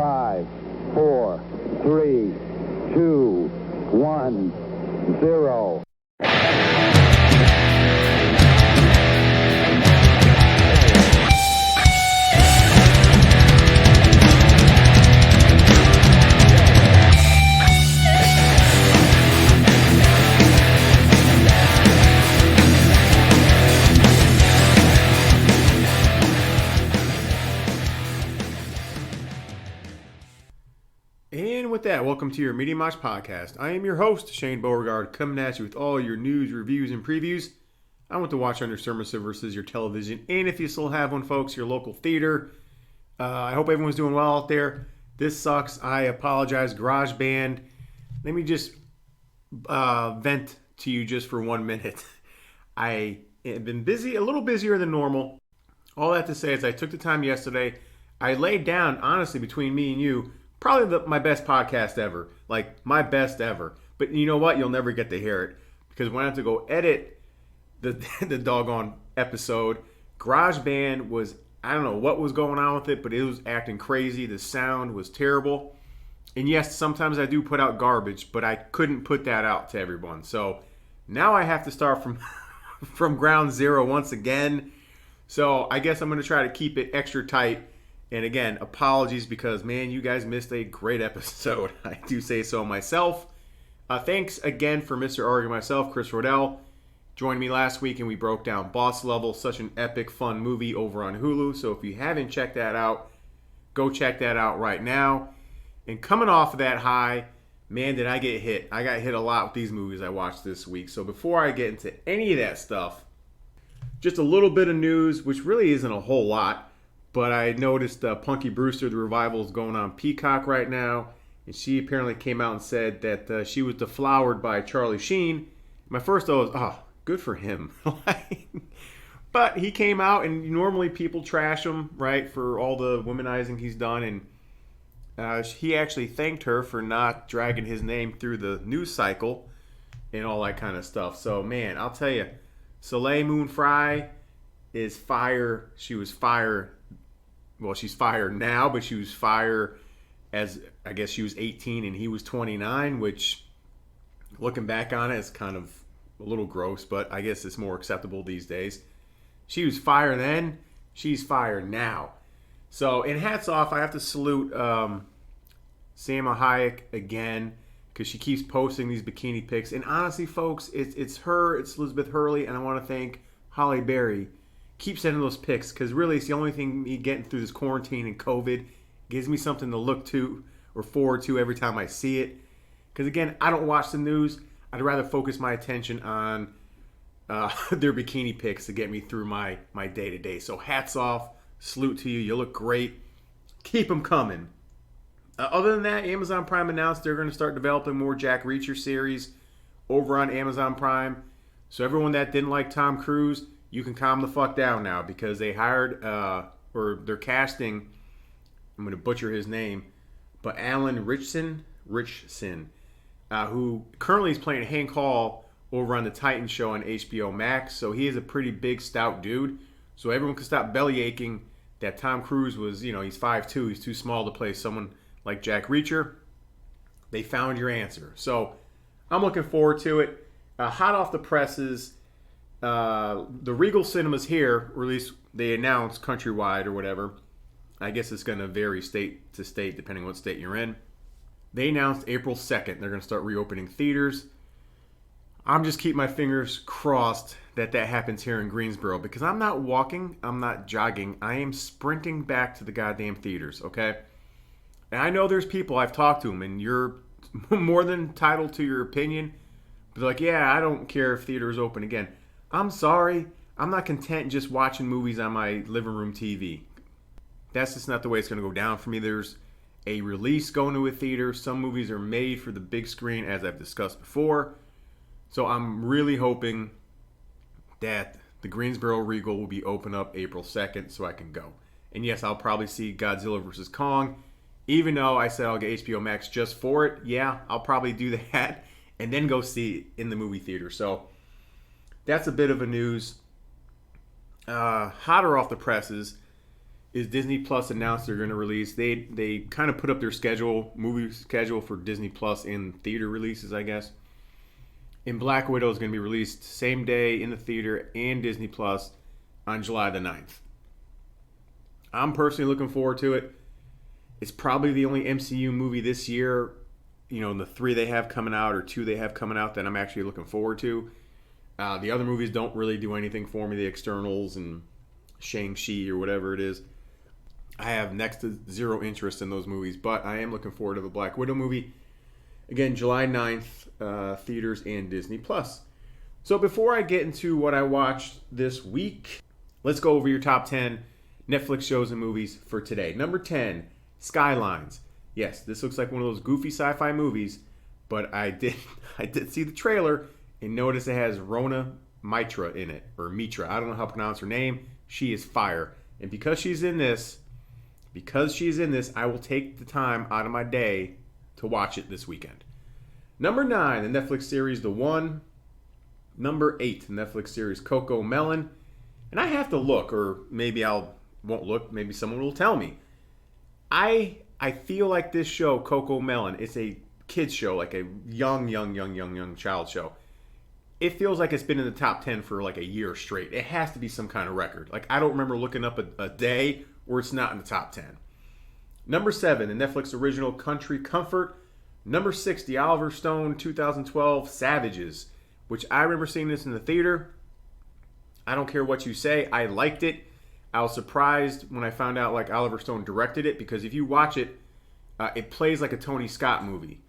5, 4, 3, 2, 1, 0. And with that, welcome to your Media Mosh Podcast. I am your host, Shane Beauregard, coming at you with all your news, reviews, and previews. I want to watch on your submissive versus your television, and if you still have one, folks, your local theater. I hope everyone's doing well out there. This sucks. I apologize. GarageBand. Let me just vent to you just for 1 minute. I have been busy, a little busier than normal. All that to say is I took the time yesterday. I laid down, honestly, between me and you, probably my best podcast ever. Like, my best ever. But you know what? You'll never get to hear it. Because when I have to go edit the doggone episode, GarageBand was, I don't know what was going on with it, but it was acting crazy. The sound was terrible. And yes, sometimes I do put out garbage, but I couldn't put that out to everyone. So now I have to start from ground zero once again. So I guess I'm going to try to keep it extra tight. And again, apologies because, man, you guys missed a great episode. I do say so myself. Thanks again for Mr. Arg and myself, Chris Rodell, joined me last week and we broke down Boss Level, such an epic, fun movie over on Hulu. So if you haven't checked that out, go check that out right now. And coming off of that high, man, did I get hit. I got hit a lot with these movies I watched this week. So before I get into any of that stuff, just a little bit of news, which really isn't a whole lot. But I noticed Punky Brewster, the revival, is going on Peacock right now. And she apparently came out and said that she was deflowered by Charlie Sheen. My first thought was, oh, good for him. But he came out, and normally people trash him, right, for all the womanizing he's done. And he actually thanked her for not dragging his name through the news cycle and all that kind of stuff. So, man, I'll tell you, Soleil Moon Frye is fire. She was fire. Well, she's fired now, but she was fired as, I guess she was 18 and he was 29, which, looking back on it, is kind of a little gross, but I guess it's more acceptable these days. She was fired then. She's fired now. So, and hats off, I have to salute Salma Hayek again because she keeps posting these bikini pics. And honestly, folks, it's her, it's Elizabeth Hurley, and I want to thank Holly Berry. Keep sending those pics because really it's the only thing me getting through this quarantine and COVID. Gives me something to look to or forward to every time I see it. Because again, I don't watch the news. I'd rather focus my attention on their bikini pics to get me through my day-to-day. So hats off. Salute to you. You look great. Keep them coming. Other than that, Amazon Prime announced they're going to start developing more Jack Reacher series over on Amazon Prime. So everyone that didn't like Tom Cruise, you can calm the fuck down now because they hired, or they're casting, I'm going to butcher his name, but Alan Ritchson, who currently is playing Hank Hall over on the Titan show on HBO Max. So he is a pretty big, stout dude. So everyone can stop belly aching that Tom Cruise was, he's 5'2", he's too small to play someone like Jack Reacher. They found your answer. So I'm looking forward to it. Hot off the presses, the Regal Cinemas here, or at least they announced countrywide or whatever. I guess it's going to vary state to state depending on what state you're in. They announced April 2nd they're going to start reopening theaters. I'm just keeping my fingers crossed that happens here in Greensboro because I'm not walking, I'm not jogging, I am sprinting back to the goddamn theaters, okay? And I know there's people, I've talked to them, and you're more than entitled to your opinion. But like, yeah, I don't care if theaters open again. I'm sorry. I'm not content just watching movies on my living room TV. That's just not the way it's going to go down for me. There's a release going to a theater. Some movies are made for the big screen, as I've discussed before. So I'm really hoping that the Greensboro Regal will be open up April 2nd so I can go. And yes, I'll probably see Godzilla vs. Kong. Even though I said I'll get HBO Max just for it, yeah, I'll probably do that and then go see it in the movie theater. So that's a bit of a news. Hotter off the presses, is Disney Plus announced they're going to release. They kind of put up their movie schedule for Disney Plus in theater releases, I guess. And Black Widow is going to be released same day in the theater and Disney Plus on July the 9th. I'm personally looking forward to it. It's probably the only MCU movie this year, the 3 they have coming out or 2 they have coming out that I'm actually looking forward to. The other movies don't really do anything for me, the externals and Shang-Chi or whatever it is. I have next to zero interest in those movies, but I am looking forward to the Black Widow movie. Again, July 9th, theaters and Disney Plus. So before I get into what I watched this week, let's go over your top 10 Netflix shows and movies for today. Number 10, Skylines. Yes, this looks like one of those goofy sci-fi movies, but I did see the trailer and notice it has Rona Mitra in it, or Mitra. I don't know how to pronounce her name. She is fire. And because she's in this, I will take the time out of my day to watch it this weekend. Number 9, the Netflix series The One. Number 8, the Netflix series Coco Melon. And I have to look, or maybe I won't look. Maybe someone will tell me. I feel like this show, Coco Melon, it's a kids show, like a young child show. It feels like it's been in the top 10 for like a year straight. It has to be some kind of record. Like, I don't remember looking up a day where it's not in the top 10. Number 7, the Netflix original Country Comfort. Number 6, the Oliver Stone 2012 Savages, which I remember seeing this in the theater. I don't care what you say. I liked it. I was surprised when I found out like Oliver Stone directed it, because if you watch it, it plays like a Tony Scott movie.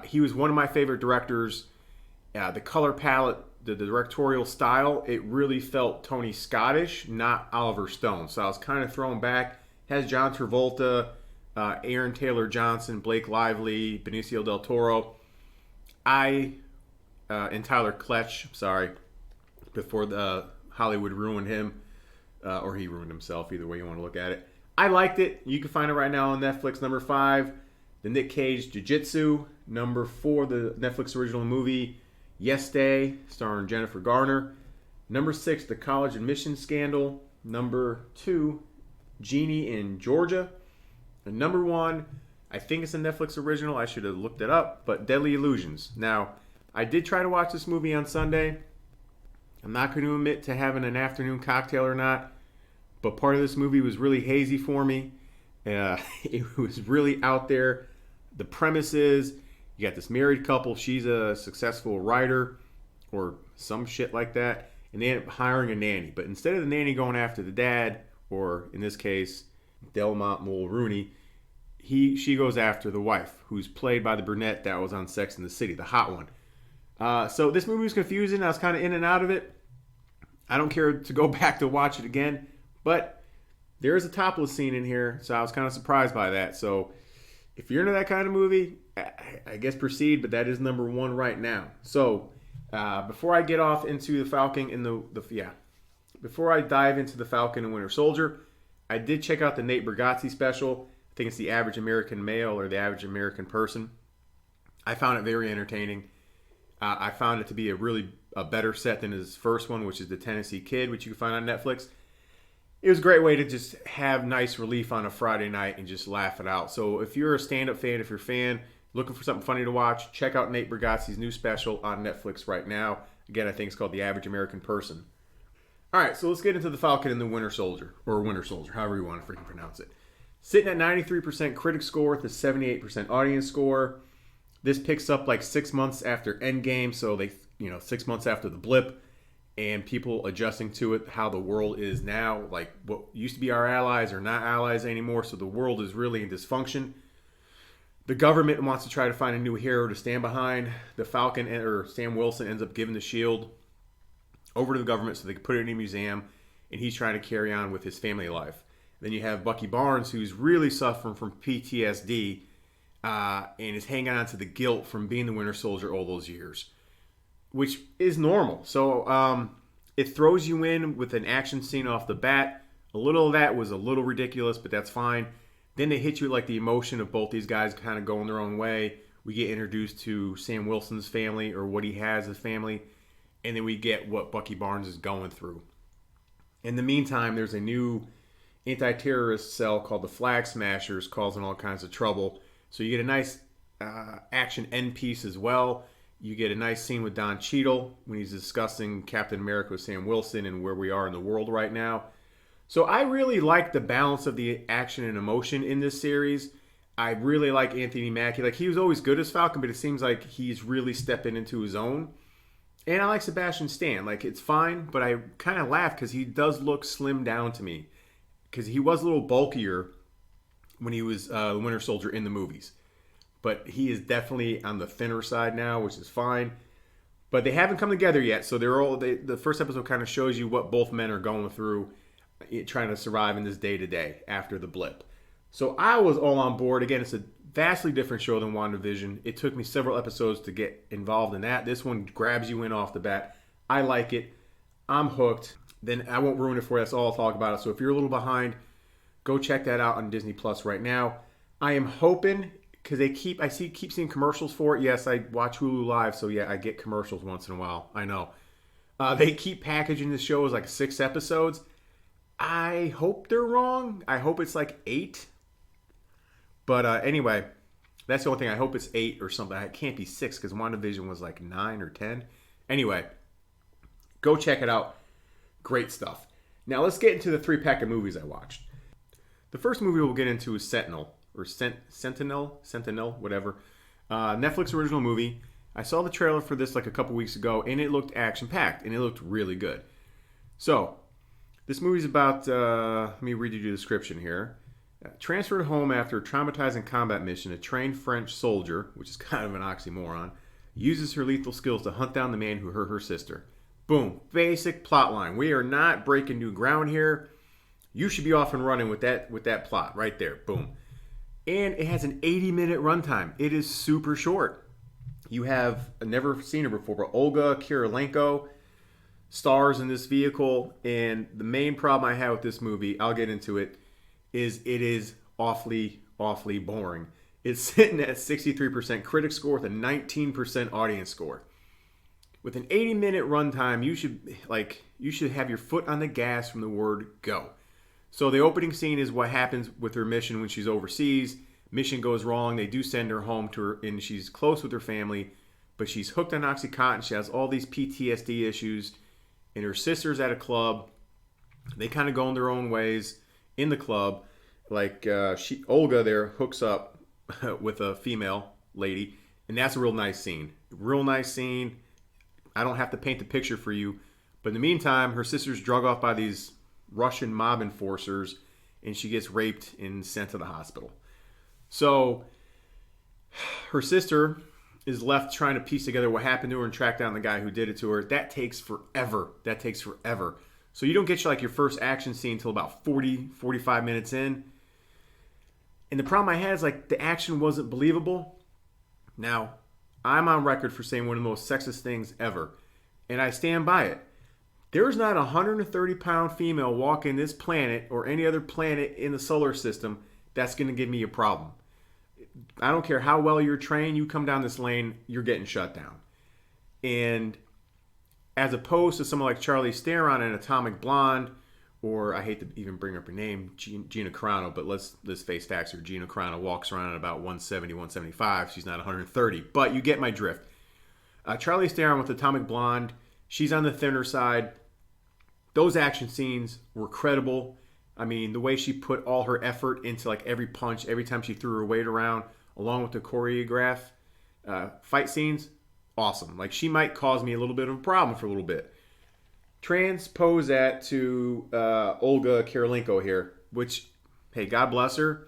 He was one of my favorite directors. The color palette, the directorial style, it really felt Tony Scottish, not Oliver Stone. So I was kind of thrown back. It has John Travolta, Aaron Taylor Johnson, Blake Lively, Benicio del Toro. And Tyler Kletch, before the Hollywood ruined him, or he ruined himself, either way you want to look at it. I liked it. You can find it right now on Netflix. Number 5, the Nick Cage Jiu Jitsu. Number 4, the Netflix original movie Yes Day, starring Jennifer Garner. Number 6, the college admission scandal. Number 2, Genie in Georgia. And number 1, I think it's a Netflix original. I should have looked it up, but Deadly Illusions. Now, I did try to watch this movie on Sunday. I'm not going to admit to having an afternoon cocktail or not, but part of this movie was really hazy for me. It was really out there. The premise is, you got this married couple. She's a successful writer or some shit like that, and they end up hiring a nanny. But instead of the nanny going after the dad, or in this case, Delmont Mulrooney, she goes after the wife, who's played by the brunette that was on Sex and the City, the hot one. So this movie was confusing. I was kind of in and out of it. I don't care to go back to watch it again, but there is a topless scene in here, so I was kind of surprised by that. So if you're into that kind of movie, I guess proceed, but that is number 1 right now. So before I get off into the Falcon and before I dive into the Falcon and Winter Soldier, I did check out the Nate Bargatze special. I think it's The Average American Male or The Average American Person. I found it very entertaining. I found it to be a better set than his first one, which is The Tennessee Kid, which you can find on Netflix. It was a great way to just have nice relief on a Friday night and just laugh it out. So if you're a stand-up fan, if you're a fan, looking for something funny to watch, check out Nate Bargatze's new special on Netflix right now. Again, I think it's called The Average American Person. All right, so let's get into the Falcon and the Winter Soldier, or Winter Soldier, however you want to freaking pronounce it. Sitting at 93% critic score with a 78% audience score. This picks up like 6 months after Endgame, so 6 months after the blip, and people adjusting to it, how the world is now, like what used to be our allies are not allies anymore, so the world is really in dysfunction. The government wants to try to find a new hero to stand behind. The Falcon, or Sam Wilson, ends up giving the shield over to the government so they can put it in a museum, and he's trying to carry on with his family life. Then you have Bucky Barnes, who's really suffering from PTSD, and is hanging on to the guilt from being the Winter Soldier all those years, which is normal. So it throws you in with an action scene off the bat. A little of that was a little ridiculous, but that's fine. Then they hit you like the emotion of both these guys kind of going their own way. We get introduced to Sam Wilson's family, or what he has as family, and then we get what Bucky Barnes is going through. In the meantime, there's a new anti-terrorist cell called the Flag Smashers, causing all kinds of trouble. So you get a nice action end piece as well. You get a nice scene with Don Cheadle when he's discussing Captain America with Sam Wilson and where we are in the world right now. So I really like the balance of the action and emotion in this series. I really like Anthony Mackie. Like, he was always good as Falcon, but it seems like he's really stepping into his own. And I like Sebastian Stan. Like, it's fine, but I kind of laugh because he does look slimmed down to me. Because he was a little bulkier when he was the Winter Soldier in the movies. But he is definitely on the thinner side now, which is fine. But they haven't come together yet, so the first episode kind of shows you what both men are going through, trying to survive in this day-to-day after the blip. So I was all on board. Again, it's a vastly different show than WandaVision. It took me several episodes to get involved in that. This one grabs you in off the bat. I like it. I'm hooked. Then I won't ruin it for you. That's all I'll talk about it. So if you're a little behind, go check that out on Disney Plus right now. I am hoping, because I keep seeing commercials for it. Yes, I watch Hulu Live, so yeah, I get commercials once in a while. I know. They keep packaging the show as like 6 episodes. I hope they're wrong. I hope it's like 8. But anyway, that's the only thing. I hope it's 8 or something. It can't be 6 because WandaVision was like 9 or 10. Anyway, go check it out. Great stuff. Now let's get into the 3-pack of movies I watched. The first movie we'll get into is Sentinel, or Sentinel, whatever. Netflix original movie. I saw the trailer for this like a couple weeks ago, and it looked action-packed, and it looked really good. So, this movie's about, let me read you the description here. Transferred home after a traumatizing combat mission, a trained French soldier, which is kind of an oxymoron, uses her lethal skills to hunt down the man who hurt her sister. Boom. Basic plot line. We are not breaking new ground here. You should be off and running with that plot right there. Boom. And it has an 80-minute runtime. It is super short. You have never seen her before, but Olga Kurylenko stars in this vehicle. And the main problem I have with this movie, I'll get into it, is it is awfully, awfully boring. It's sitting at 63% critic score with a 19% audience score. With an 80-minute runtime, you should have your foot on the gas from the word go. So the opening scene is what happens with her mission when she's overseas. Mission goes wrong. They do send her home to her, and she's close with her family, but she's hooked on Oxycontin. She has all these PTSD issues, and her sister's at a club. They kind of go in their own ways in the club. Like Olga there hooks up with a female lady, and that's a real nice scene. Real nice scene. I don't have to paint the picture for you, but in the meantime, her sister's drug off by these Russian mob enforcers, and she gets raped and sent to the hospital. So her sister is left trying to piece together what happened to her and track down the guy who did it to her. That takes forever. So you don't get your first action scene until about 45 minutes in. And the problem I had is the action wasn't believable. Now, I'm on record for saying one of the most sexist things ever, and I stand by it. There's not a 130-pound female walking this planet or any other planet in the solar system that's going to give me a problem. I don't care how well you're trained, you come down this lane, you're getting shut down. And as opposed to someone like Charlize Theron in Atomic Blonde, or I hate to even bring up her name, Gina Carano, but let's face facts here. Gina Carano walks around at about 170, 175. She's not 130, but you get my drift. Charlize Theron with Atomic Blonde, she's on the thinner side. Those action scenes were credible. I mean, the way she put all her effort into every punch, every time she threw her weight around, along with the choreographed fight scenes, awesome. She might cause me a little bit of a problem for a little bit. Transpose that to Olga Kurylenko here, which, hey, God bless her,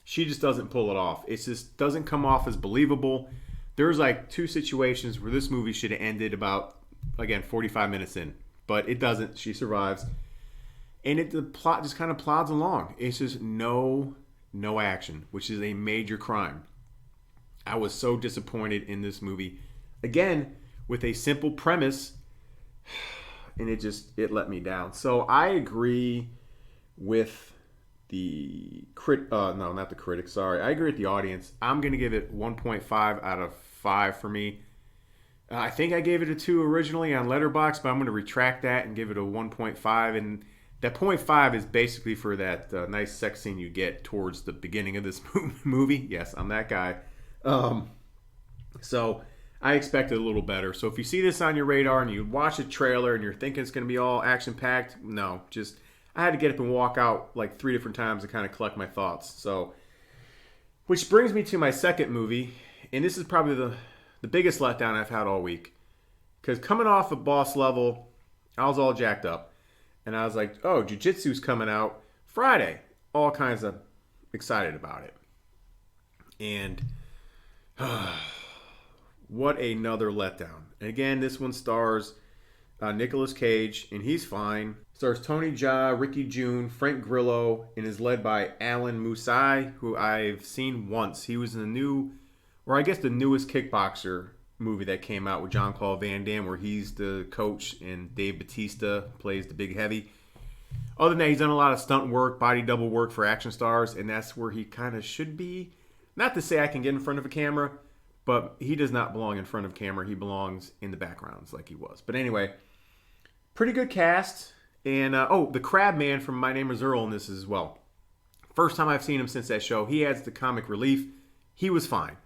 she just doesn't pull it off. It just doesn't come off as believable. There's 2 situations where this movie should have ended about, again, 45 minutes in. But it doesn't. She survives. And the plot just kind of plods along. It's just no action, which is a major crime. I was so disappointed in this movie. Again, with a simple premise, and it let me down. So I agree with the not the critic, sorry. I agree with the audience. I'm going to give it 1.5 out of 5 for me. I think I gave it a 2 originally on Letterboxd, but I'm going to retract that and give it a 1.5. And That .5 is basically for that nice sex scene you get towards the beginning of this movie. Yes, I'm that guy. So I expected a little better. So if you see this on your radar and you watch a trailer and you're thinking it's going to be all action-packed, no. Just I had to get up and walk out like 3 different times to kind of collect my thoughts. So, which brings me to my second movie. And this is probably the biggest letdown I've had all week. Because coming off of Boss Level, I was all jacked up. And I was like, oh, Jiu Jitsu's coming out Friday. All kinds of excited about it. And what another letdown. And again, this one stars Nicolas Cage, and he's fine. Stars Tony Jaa, Ricky June, Frank Grillo, and is led by Alan Musai, who I've seen once. He was in the the newest Kickboxer movie that came out with Jean-Claude Van Damme, where he's the coach and Dave Bautista plays the big heavy. Other than that, he's done a lot of stunt work, body double work for action stars, and that's where he kind of should be. Not to say I can get in front of a camera, but he does not belong in front of camera. He belongs in the backgrounds like he was. But anyway, pretty good cast. And, the Crab Man from My Name is Earl in this as well. First time I've seen him since that show. He adds the comic relief. He was fine.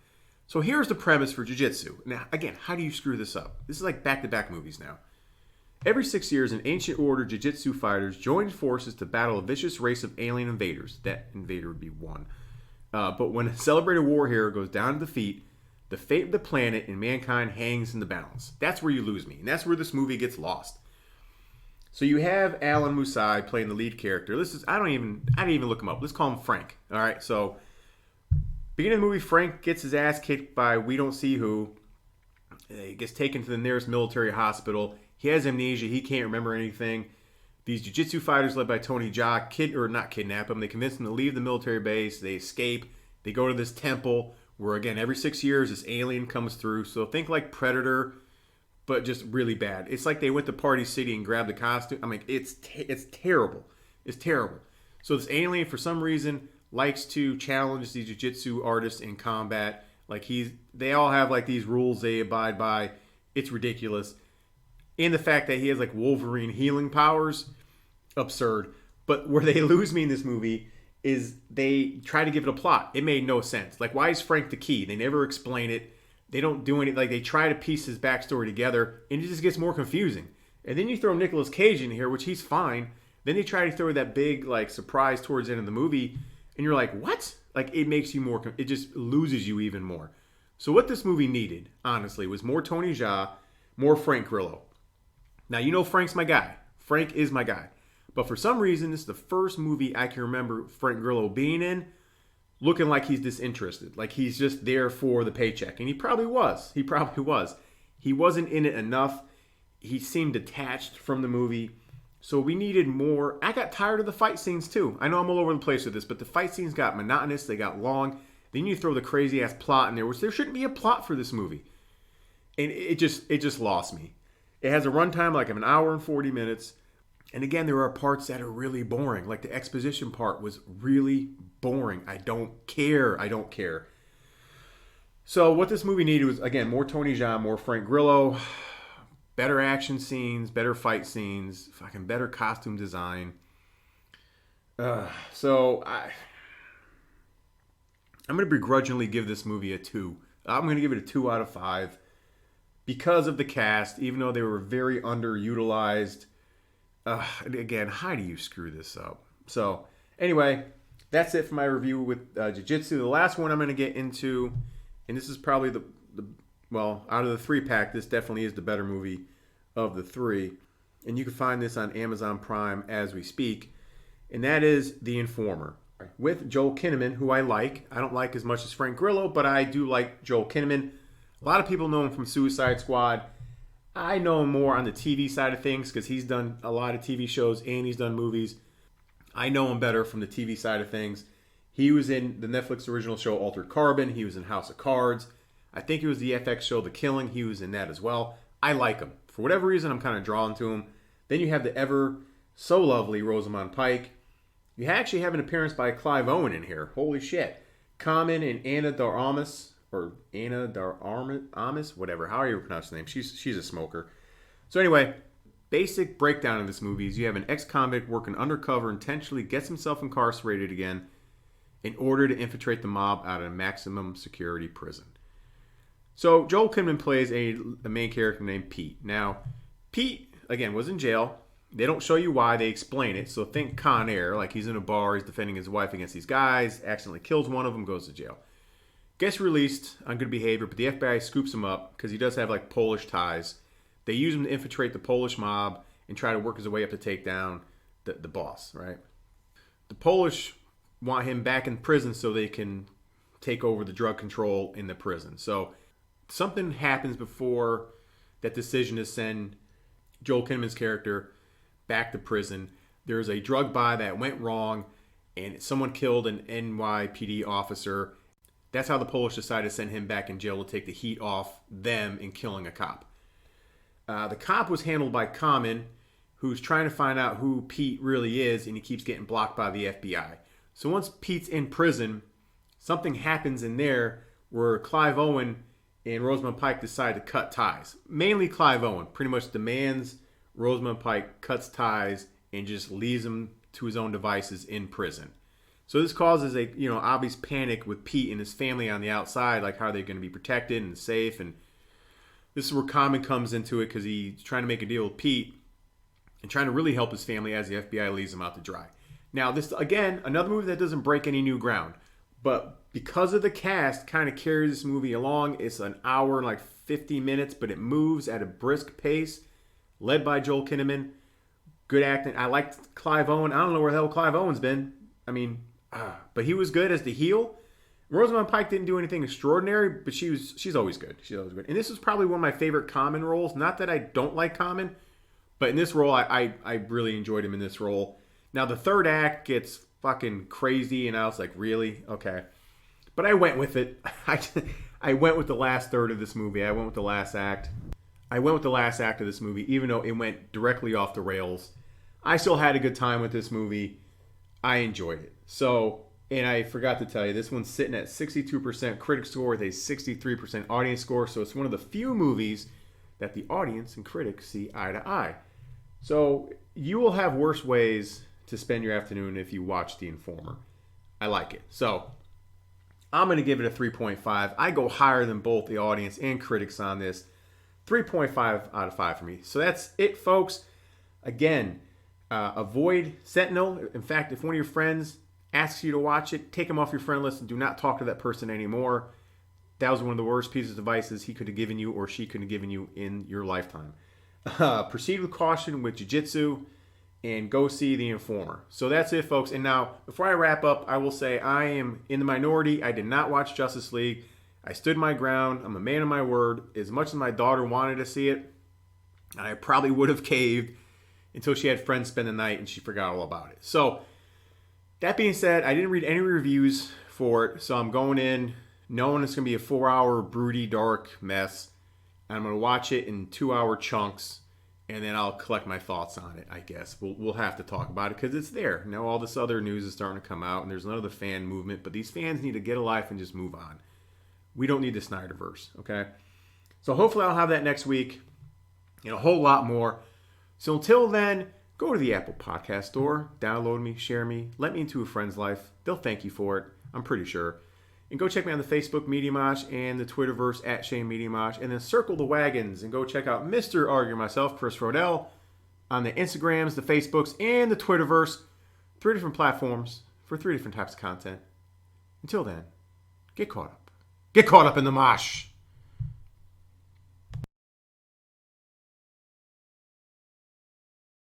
So here's the premise for Jiu Jitsu. Now, again, how do you screw this up? This is like back-to-back movies now. Every 6 years, an ancient order Jiu Jitsu fighters join forces to battle a vicious race of alien invaders. That invader would be one. But when a celebrated war hero goes down to defeat, the fate of the planet and mankind hangs in the balance. That's where you lose me. And that's where this movie gets lost. So you have Alan Musai playing the lead character. I didn't even look him up. Let's call him Frank. All right, so beginning of the movie, Frank gets his ass kicked by we don't see who. He gets taken to the nearest military hospital. He has amnesia. He can't remember anything. These jiu-jitsu fighters led by Tony Jaa not kidnap him. They convince him to leave the military base. They escape. They go to this temple where, again, every 6 years, this alien comes through. So think like Predator, but just really bad. It's like they went to Party City and grabbed the costume. I mean, it's terrible. It's terrible. So this alien, for some reason, likes to challenge these jiu-jitsu artists in combat. Like they all have like these rules they abide by. It's ridiculous. And the fact that he has like Wolverine healing powers, absurd. But where they lose me in this movie is they try to give it a plot. It made no sense. Like, why is Frank the key? They never explain it. They don't do anything. Like, they try to piece his backstory together, and it just gets more confusing. And then you throw Nicolas Cage in here, which he's fine. Then they try to throw that big like surprise towards the end of the movie, and you're like, what? Like, it makes you more. It just loses you even more. So what this movie needed, honestly, was more Tony Jaa, more Frank Grillo. Now, you know Frank's my guy. Frank is my guy. But for some reason, this is the first movie I can remember Frank Grillo being in, looking like he's disinterested. Like he's just there for the paycheck. And he probably was. He wasn't in it enough. He seemed detached from the movie. So we needed more. I got tired of the fight scenes too. I know I'm all over the place with this, but the fight scenes got monotonous. They got long. Then you throw the crazy ass plot in there, which there shouldn't be a plot for this movie. And it just lost me. It has a runtime like of an hour and 40 minutes. And again, there are parts that are really boring. Like the exposition part was really boring. I don't care. So what this movie needed was, again, more Tony Jaa, more Frank Grillo, better action scenes, better fight scenes, fucking better costume design. So I'm going to begrudgingly give this movie a 2. I'm going to give it a 2 out of 5 because of the cast, even though they were very underutilized. Again, how do you screw this up? So anyway, that's it for my review with Jiu Jitsu. The last one I'm going to get into, and this is probably out of the 3-pack, this definitely is the better movie of the 3. And you can find this on Amazon Prime as we speak. And that is The Informer with Joel Kinnaman, who I like. I don't like as much as Frank Grillo, but I do like Joel Kinnaman. A lot of people know him from Suicide Squad. I know him more on the TV side of things because he's done a lot of TV shows and he's done movies. I know him better from the TV side of things. He was in the Netflix original show Altered Carbon. He was in House of Cards. I think it was the FX show The Killing. He was in that as well. I like him. For whatever reason, I'm kind of drawn to him. Then you have the ever so lovely Rosamund Pike. You actually have an appearance by Clive Owen in here. Holy shit. Common and Anna de Armas, whatever, however you pronounce the name. She's a smoker. So anyway, basic breakdown of this movie is you have an ex-convict working undercover intentionally gets himself incarcerated again in order to infiltrate the mob out of a maximum security prison. So Joel Kinnaman plays a main character named Pete. Now, Pete, again, was in jail. They don't show you why. They explain it. So think Con Air, like he's in a bar, he's defending his wife against these guys, accidentally kills one of them, goes to jail. Gets released on good behavior, but the FBI scoops him up because he does have like Polish ties. They use him to infiltrate the Polish mob and try to work his way up to take down the boss, right? The Polish want him back in prison so they can take over the drug control in the prison. So something happens before that decision to send Joel Kinnaman's character back to prison. There's a drug buy that went wrong and someone killed an NYPD officer. That's how the Polish decided to send him back in jail to take the heat off them in killing a cop. The cop was handled by Common, who's trying to find out who Pete really is, and he keeps getting blocked by the FBI. So once Pete's in prison, something happens in there where Clive Owen and Rosamund Pike decide to cut ties. Mainly Clive Owen pretty much demands Rosamund Pike cuts ties and just leaves him to his own devices in prison. So this causes a obvious panic with Pete and his family on the outside, like how are they going to be protected and safe. And this is where Common comes into it because he's trying to make a deal with Pete and trying to really help his family as the FBI leaves him out to dry. Now this, again, another movie that doesn't break any new ground. But because of the cast, kind of carries this movie along. It's an hour and like 50 minutes, but it moves at a brisk pace, led by Joel Kinnaman. Good acting. I liked Clive Owen. I don't know where the hell Clive Owen's been. But he was good as the heel. Rosamund Pike didn't do anything extraordinary, but she's always good. She's always good. And this was probably one of my favorite Common roles. Not that I don't like Common, but in this role, I really enjoyed him in this role. Now, the third act gets fucking crazy, and I was like, really? Okay. But I went with it. I went with the last third of this movie. I went with the last act. I went with the last act of this movie, even though it went directly off the rails. I still had a good time with this movie. I enjoyed it. So, and I forgot to tell you, this one's sitting at 62% critic score with a 63% audience score. So it's one of the few movies that the audience and critics see eye to eye. So you will have worse ways to spend your afternoon if you watch The Informer. I like it. So I'm going to give it a 3.5. I go higher than both the audience and critics on this. 3.5 out of 5 for me. So that's it, folks. Again, avoid Sentinel. In fact, if one of your friends asks you to watch it, take him off your friend list and do not talk to that person anymore. That was one of the worst pieces of advice he could have given you or she could have given you in your lifetime. Proceed with caution with Jiu Jitsu and go see The Informer. So that's it, folks. And now, before I wrap up, I will say I am in the minority. I did not watch Justice League. I stood my ground. I'm a man of my word. As much as my daughter wanted to see it, I probably would have caved until she had friends spend the night and she forgot all about it. So, that being said, I didn't read any reviews for it, so I'm going in knowing it's going to be a 4-hour, broody, dark mess. And I'm going to watch it in 2-hour chunks, and then I'll collect my thoughts on it, I guess. We'll have to talk about it because it's there. Now all this other news is starting to come out, and there's another fan movement, but these fans need to get a life and just move on. We don't need the Snyderverse, okay? So hopefully I'll have that next week and a whole lot more. So until then, go to the Apple Podcast Store, download me, share me, let me into a friend's life. They'll thank you for it, I'm pretty sure. And go check me on the Facebook Media Mosh and the Twitterverse at Shane Media Mosh. And then circle the wagons and go check out Mr. Argue Myself, Chris Rodell, on the Instagrams, the Facebooks, and the Twitterverse. 3 different platforms for 3 different types of content. Until then, get caught up. Get caught up in the mosh.